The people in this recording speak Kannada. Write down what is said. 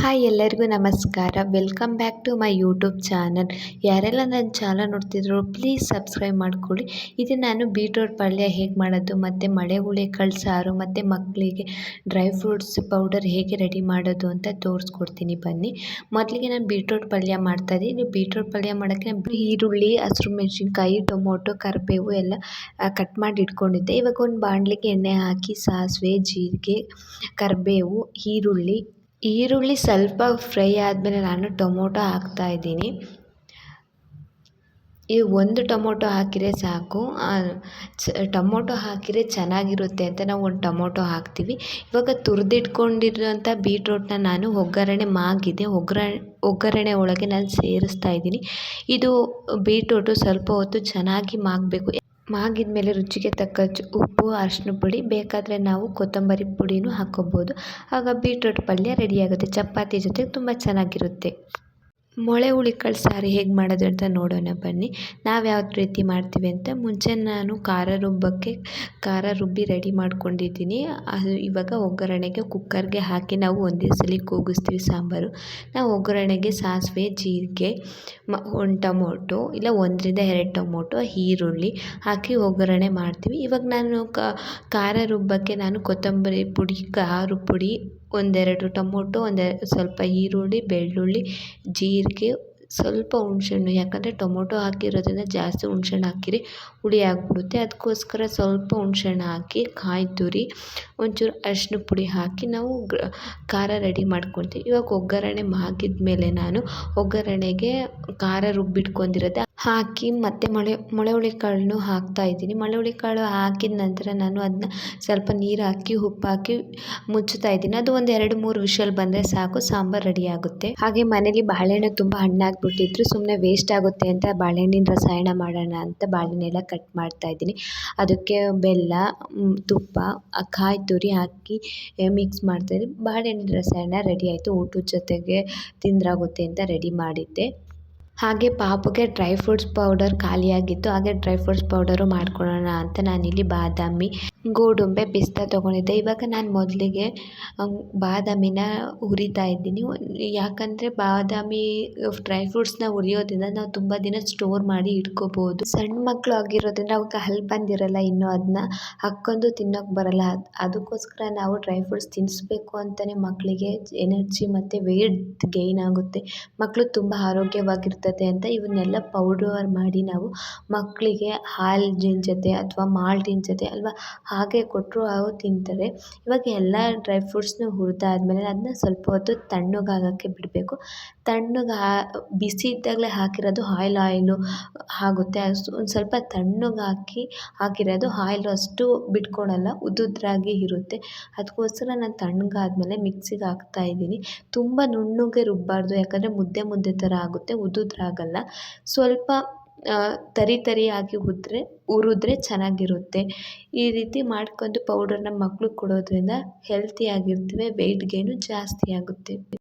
ಹಾಯ್ ಎಲ್ಲರಿಗೂ ನಮಸ್ಕಾರ. Welcome back to my YouTube channel. ಯಾರೆಲ್ಲ ನನ್ನ ಚಾನಲ್ ನೋಡ್ತಿದ್ರು ಪ್ಲೀಸ್ ಸಬ್ಸ್ಕ್ರೈಬ್ ಮಾಡ್ಕೊಳ್ಳಿ. ಇದು ನಾನು ಬೀಟ್ರೋಟ್ ಪಲ್ಯ ಹೇಗೆ ಮಾಡೋದು ಮತ್ತು ಮಳೆ ಹುಳಿಕಾಳು ಸಾರು ಮತ್ತು ಮಕ್ಕಳಿಗೆ ಡ್ರೈ ಫ್ರೂಟ್ಸ್ ಪೌಡರ್ ಹೇಗೆ ರೆಡಿ ಮಾಡೋದು ಅಂತ ತೋರಿಸ್ಕೊಡ್ತೀನಿ ಬನ್ನಿ. ಮೊದಲಿಗೆ ನಾನು ಬೀಟ್ರೋಟ್ ಪಲ್ಯ ಮಾಡ್ತಾಯಿದ್ದೀನಿ. ಬೀಟ್ರೋಟ್ ಪಲ್ಯ ಮಾಡೋಕ್ಕೆ ಈರುಳ್ಳಿ, ಹಸಿರು ಮೆಣಸಿನ್ಕಾಯಿ, ಟೊಮೊಟೊ, ಕರಿಬೇವು ಎಲ್ಲ ಕಟ್ ಮಾಡಿ ಇಟ್ಕೊಂಡಿದ್ದೆ. ಇವಾಗ ಒಂದು ಬಾಣಲಿಗೆ ಎಣ್ಣೆ ಹಾಕಿ ಸಾಸಿವೆ, ಜೀರಿಗೆ, ಕರಿಬೇವು, ಈರುಳ್ಳಿ ಸ್ವಲ್ಪ ಫ್ರೈ ಆದಮೇಲೆ ನಾನು ಟೊಮೊಟೊ ಹಾಕ್ತಾಯಿದ್ದೀನಿ. ಈ ಒಂದು ಟೊಮೊಟೊ ಹಾಕಿದರೆ ಸಾಕು. ಟೊಮೊಟೊ ಹಾಕಿದರೆ ಚೆನ್ನಾಗಿರುತ್ತೆ ಅಂತ ನಾವು ಒಂದು ಟೊಮೊಟೊ ಹಾಕ್ತೀವಿ. ಇವಾಗ ತುರಿದಿಟ್ಕೊಂಡಿರೋಂಥ ಬೀಟ್ರೋಟ್ನ ನಾನು ಒಗ್ಗರಣೆ ಒಳಗೆ ನಾನು ಸೇರಿಸ್ತಾ ಇದ್ದೀನಿ. ಇದು ಬೀಟ್ರೋಟು ಸ್ವಲ್ಪ ಹೊತ್ತು ಚೆನ್ನಾಗಿ ಮಾಗಿದ ರುಚಿಗೆ ತಕ್ಕಷ್ಟು ಉಪ್ಪು, ಅರಿಶಿನ ಪುಡಿ, ಬೇಕಾದರೆ ನಾವು ಕೊತ್ತಂಬರಿ ಪುಡಿನೂ ಹಾಕ್ಕೋಬೋದು. ಆಗ ಬೀಟ್ರೋಟ್ ಪಲ್ಯ ರೆಡಿಯಾಗುತ್ತೆ. ಚಪಾತಿ ಜೊತೆ ತುಂಬ ಚೆನ್ನಾಗಿರುತ್ತೆ. ಮೊಳೆ ಹುಳಿಕಾಳು ಸಾರು ಹೇಗೆ ಮಾಡೋದು ಅಂತ ನೋಡೋಣ ಬನ್ನಿ. ನಾವು ಯಾವ ರೀತಿ ಮಾಡ್ತೀವಿ ಅಂತ ಮುಂಚೆ ನಾನು ಖಾರ ರುಬ್ಬಿ ರೆಡಿ ಮಾಡ್ಕೊಂಡಿದ್ದೀನಿ. ಅದು ಇವಾಗ ಒಗ್ಗರಣೆಗೆ ಕುಕ್ಕರ್ಗೆ ಹಾಕಿ ನಾವು ಒಂದೇ ಸಲ ಕೂಗಿಸ್ತೀವಿ ಸಾಂಬಾರು. ನಾವು ಒಗ್ಗರಣೆಗೆ ಸಾಸಿವೆ, ಜೀರಿಗೆ, ಒಂದು ಟೊಮೊಟೊ ಇಲ್ಲ 1-2 ಟೊಮೊಟೊ, ಈರುಳ್ಳಿ ಹಾಕಿ ಒಗ್ಗರಣೆ ಮಾಡ್ತೀವಿ. ಇವಾಗ ನಾನು ಖಾರ ರುಬ್ಬಕ್ಕೆ ನಾನು ಕೊತ್ತಂಬರಿ ಪುಡಿ, ಖಾರ ಪುಡಿ, 1-2 ಟೊಮೊಟೊ, ಸ್ವಲ್ಪ ಈರುಳ್ಳಿ, ಬೆಳ್ಳುಳ್ಳಿ, ಜೀರಿಗೆ, ಸ್ವಲ್ಪ ಹುಣಸೆಹಣ್ಣು, ಯಾಕಂದರೆ ಟೊಮೊಟೊ ಹಾಕಿರೋದ್ರಿಂದ ಜಾಸ್ತಿ ಹುಣಸೆಹಣ್ಣು ಹಾಕಿರಿ ಹುಳಿ ಆಗಿಬಿಡುತ್ತೆ. ಅದಕ್ಕೋಸ್ಕರ ಸ್ವಲ್ಪ ಹುಣಸೆಹಣ್ಣು ಹಾಕಿ, ಕಾಯಿ ತುರಿ, ಒಂಚೂರು ಅರಿಶಿನ ಪುಡಿ ಹಾಕಿ ನಾವು ಖಾರ ರೆಡಿ ಮಾಡ್ಕೊಳ್ತೀವಿ. ಇವಾಗ ಒಗ್ಗರಣೆ ಮಾಗಿದ ಮೇಲೆ ನಾನು ಒಗ್ಗರಣೆಗೆ ಖಾರ ರುಬ್ಬಿಟ್ಕೊಂಡಿರೋದು ಹಾಕಿ ಮತ್ತು ಮೊಳೆ ಹುಳಿಕಾಳನ್ನು ಹಾಕ್ತಾಯಿದ್ದೀನಿ. ಮೊಳೆ ಹುಳಿಕಾಳು ಹಾಕಿದ ನಂತರ ನಾನು ಅದನ್ನ ಸ್ವಲ್ಪ ನೀರು ಹಾಕಿ, ಉಪ್ಪು ಹಾಕಿ ಮುಚ್ಚುತ್ತಾ ಇದ್ದೀನಿ. ಅದು ಒಂದು 2-3 ವಿಷಲ್ ಬಂದರೆ ಸಾಕು, ಸಾಂಬಾರು ರೆಡಿ ಆಗುತ್ತೆ. ಹಾಗೆ ಮನೇಲಿ ಬಾಳೆಹಣ್ಣು ತುಂಬ ಹಣ್ಣಾಗ್ಬಿಟ್ಟಿದ್ರು, ಸುಮ್ಮನೆ ವೇಸ್ಟ್ ಆಗುತ್ತೆ ಅಂತ ಬಾಳೆಹಣ್ಣಿನ ರಸಾಯನ ಮಾಡೋಣ ಅಂತ ಬಾಳೆಹಣ್ಣೆಲ್ಲ ಕಟ್ ಮಾಡ್ತಾಯಿದ್ದೀನಿ. ಅದಕ್ಕೆ ಬೆಲ್ಲ, ತುಪ್ಪ, ಕಾಯಿ ತುರಿ ಹಾಕಿ ಮಿಕ್ಸ್ ಮಾಡ್ತಾಯಿದ್ದೀನಿ. ಬಾಳೆಹಣ್ಣಿನ ರಸಾಯನ ರೆಡಿ ಆಯಿತು. ಊಟದ ಜೊತೆಗೆ ತಿಂದ್ರಾಗುತ್ತೆ ಅಂತ ರೆಡಿ ಮಾಡಿದ್ದೆ. ಹಾಗೆ ಪಾಪುಗೆ ಡ್ರೈ ಫ್ರೂಟ್ಸ್ ಪೌಡರ್ ಖಾಲಿಯಾಗಿತ್ತು. ಹಾಗೆ ಡ್ರೈ ಫ್ರೂಟ್ಸ್ ಪೌಡರು ಮಾಡ್ಕೊಳ್ಳೋಣ ಅಂತ ನಾನಿಲ್ಲಿ ಬಾದಾಮಿ, ಗೋಡಂಬಿ, ಪಿಸ್ತಾ ತೊಗೊಂಡಿದ್ದೆ. ಇವಾಗ ನಾನು ಮೊದಲಿಗೆ ಬಾದಾಮಿನ ಹುರಿತಾ ಇದ್ದೀನಿ. ಯಾಕಂದರೆ ಬಾದಾಮಿ ಡ್ರೈ ಫ್ರೂಟ್ಸ್ನ ಹುರಿಯೋದ್ರಿಂದ ನಾವು ತುಂಬ ದಿನ ಸ್ಟೋರ್ ಮಾಡಿ ಇಟ್ಕೋಬೋದು. ಸಣ್ಣ ಮಕ್ಕಳು ಆಗಿರೋದ್ರಿಂದ ಅವಕ್ಕೆ ಹಲ್ಲು ಬಂದಿರಲ್ಲ, ಇನ್ನೂ ಅದನ್ನ ಹಾಕ್ಕೊಂಡು ತಿನ್ನೋಕ್ಕೆ ಬರಲ್ಲ. ಅದಕ್ಕೋಸ್ಕರ ನಾವು ಡ್ರೈ ಫ್ರೂಟ್ಸ್ ತಿನ್ನಿಸ್ಬೇಕು ಅಂತಲೇ ಮಕ್ಕಳಿಗೆ ಎನರ್ಜಿ ಮತ್ತು ವೇಟ್ ಗೈನ್ ಆಗುತ್ತೆ, ಮಕ್ಕಳು ತುಂಬ ಆರೋಗ್ಯವಾಗಿರ್ತದೆ ಅಂತ ಇವನ್ನೆಲ್ಲ ಪೌಡರ್ ಮಾಡಿ ನಾವು ಮಕ್ಕಳಿಗೆ ಹಾಲಿನ ಜೊತೆ ಅಥವಾ ಮಾಲ್ಟಿನ ಜೊತೆ ಅಲ್ವಾ ಹಾಗೆ ಕೊಟ್ಟರು ಅವು ತಿಂತಾರೆ. ಇವಾಗ ಎಲ್ಲ ಡ್ರೈ ಫ್ರೂಟ್ಸ್ನ ಹುರಿದಾದ್ಮೇಲೆ ಅದನ್ನ ಸ್ವಲ್ಪ ಹೊತ್ತು ತಣ್ಣಗಾಗೋಕ್ಕೆ ಬಿಡಬೇಕು. ಬಿಸಿ ಇದ್ದಾಗಲೇ ಹಾಕಿರೋದು ಆಯಿಲು ಆಗುತ್ತೆ. ಒಂದು ಸ್ವಲ್ಪ ಹಾಕಿರೋದು ಆಯಿಲು ಅಷ್ಟು ಬಿಟ್ಕೊಳಲ್ಲ, ಉದ್ದುದ್ರಾಗಿ ಇರುತ್ತೆ. ಅದಕ್ಕೋಸ್ಕರ ನಾನು ತಣ್ಣಗಾದ್ಮೇಲೆ ಮಿಕ್ಸಿಗೆ ಹಾಕ್ತಾಯಿದ್ದೀನಿ. ತುಂಬ ನುಣ್ಣಗೆ ರುಬ್ಬಾರ್ದು, ಯಾಕಂದರೆ ಮುದ್ದೆ ಥರ ಆಗುತ್ತೆ, ಉದ್ದುದ್ರಾಗಲ್ಲ. ಸ್ವಲ್ಪ ತರಿಯಾಗಿ ಹುರಿದ್ರೆ ಚೆನ್ನಾಗಿರುತ್ತೆ. ಈ ರೀತಿ ಮಾಡ್ಕೊಂಡು ಪೌಡರ್ನ ಮಕ್ಳಿಗೆ ಕೊಡೋದ್ರಿಂದ ಹೆಲ್ತಿಯಾಗಿರ್ತೀವಿ, ವೆಯ್ಟ್ ಗೇನು ಜಾಸ್ತಿ ಆಗುತ್ತೆ.